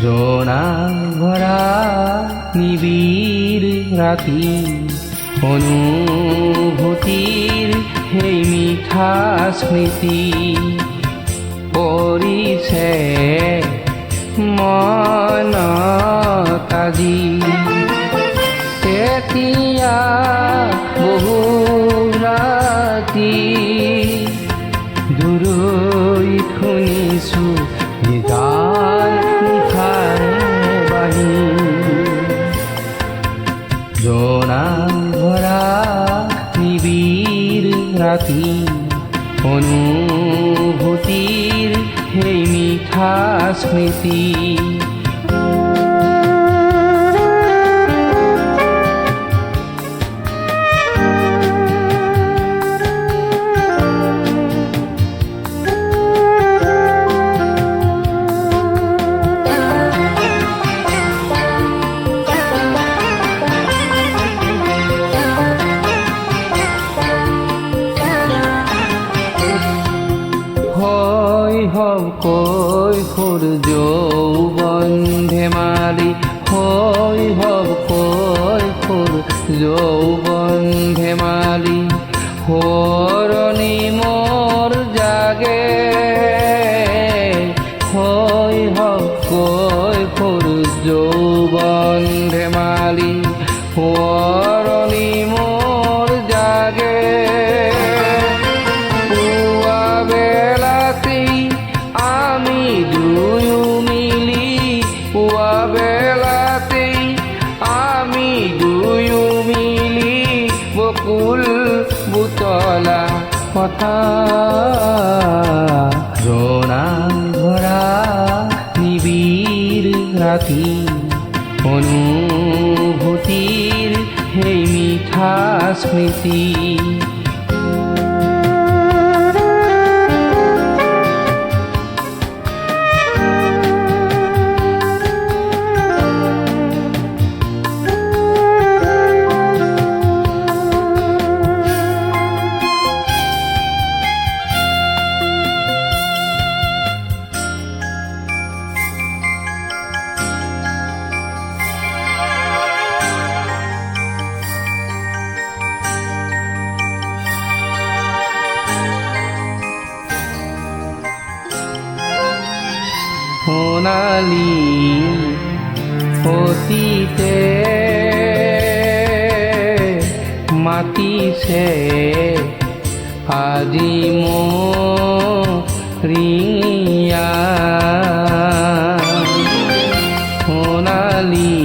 জোনা ভরা নিবিড় রাতি অনুভূতির সেই মিঠা স্মৃতি পৰিছে মনত আজি তেতিয়া বহু ৰাতি দূৰৈত শুনিছোঁ নিদান নিশাৰে বাহি জোনা ভৰা নিবিড় ৰাতি অনুভূতিৰ সেই মিঠা স্মৃতি কৈশোর যৌবন ধেমালি শৈশৱ কৈশোৰ যৌবন ধেমালি সোঁৱৰণি মোৰ জাগে শৈশৱ কৈশোৰ যৌবন ধেমালি সোঁৱৰণি মোৰ জাগে বকুল বুতলা কথা জোনা ভৰা নিবিড় ৰাতি অনুভূতিৰ সেই মিঠা স্মৃতি সোণালী অতীতে মাতিছে আজি মৰিয়া সোণালী